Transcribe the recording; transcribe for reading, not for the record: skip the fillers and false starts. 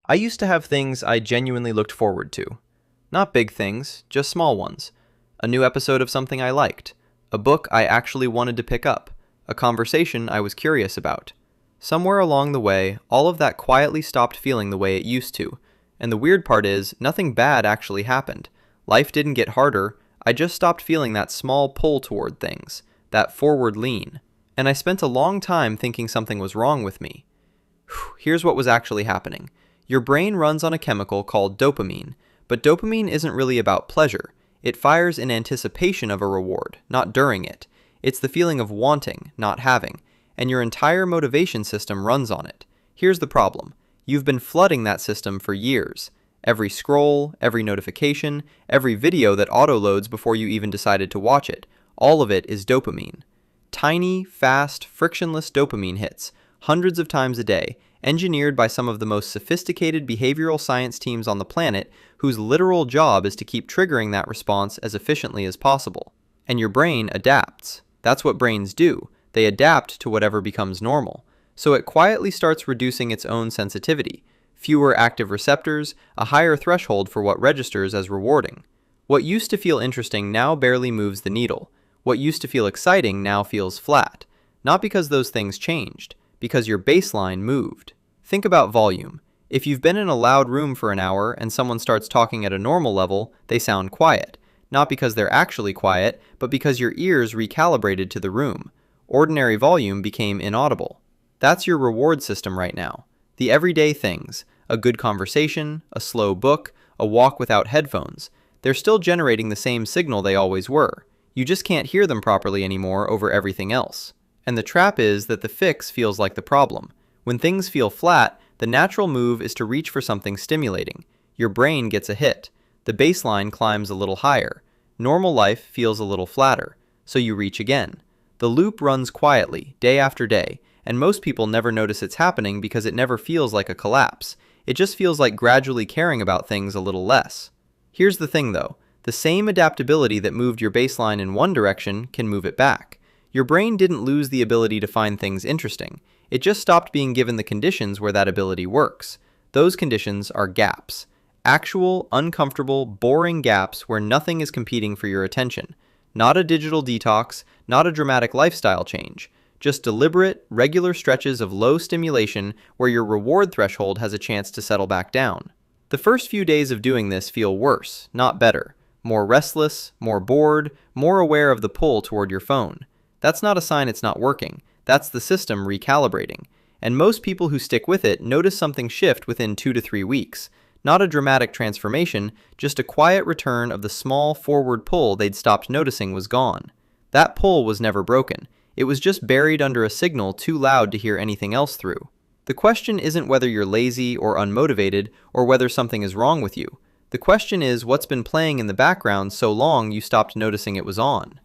I used to have things I genuinely looked forward to. Not big things, just small ones. A new episode of something I liked. A book I actually wanted to pick up. A conversation I was curious about. Somewhere along the way, all of that quietly stopped feeling the way it used to. And the weird part is, nothing bad actually happened. Life didn't get harder, I just stopped feeling that small pull toward things, that forward lean. And I spent a long time thinking something was wrong with me. Here's what was actually happening. Your brain runs on a chemical called dopamine, but dopamine isn't really about pleasure. It fires in anticipation of a reward, not during it. It's the feeling of wanting, not having, and your entire motivation system runs on it. Here's the problem. You've been flooding that system for years. Every scroll, every notification, every video that auto-loads before you even decided to watch it, all of it is dopamine. Tiny, fast, frictionless dopamine hits, hundreds of times a day, engineered by some of the most sophisticated behavioral science teams on the planet whose literal job is to keep triggering that response as efficiently as possible. And your brain adapts. That's what brains do. They adapt to whatever becomes normal. So it quietly starts reducing its own sensitivity. Fewer active receptors, a higher threshold for what registers as rewarding. What used to feel interesting now barely moves the needle. What used to feel exciting now feels flat. Not because those things changed, because your baseline moved. Think about volume. If you've been in a loud room for an hour and someone starts talking at a normal level, they sound quiet. Not because they're actually quiet, but because your ears recalibrated to the room. Ordinary volume became inaudible. That's your reward system right now. The everyday things, a good conversation, a slow book, a walk without headphones, they're still generating the same signal they always were. You just can't hear them properly anymore over everything else. And the trap is that the fix feels like the problem. When things feel flat, the natural move is to reach for something stimulating. Your brain gets a hit. The baseline climbs a little higher. Normal life feels a little flatter. So you reach again. The loop runs quietly, day after day, and most people never notice it's happening because it never feels like a collapse. It just feels like gradually caring about things a little less. Here's the thing though. The same adaptability that moved your baseline in one direction can move it back. Your brain didn't lose the ability to find things interesting. It just stopped being given the conditions where that ability works. Those conditions are gaps. Actual, uncomfortable, boring gaps where nothing is competing for your attention. Not a digital detox, not a dramatic lifestyle change. Just deliberate, regular stretches of low stimulation where your reward threshold has a chance to settle back down. The first few days of doing this feel worse, not better. More restless, more bored, more aware of the pull toward your phone. That's not a sign it's not working. That's the system recalibrating. And most people who stick with it notice something shift within 2 to 3 weeks. Not a dramatic transformation, just a quiet return of the small forward pull they'd stopped noticing was gone. That pull was never broken. It was just buried under a signal too loud to hear anything else through. The question isn't whether you're lazy or unmotivated or whether something is wrong with you. The question is what's been playing in the background so long you stopped noticing it was on.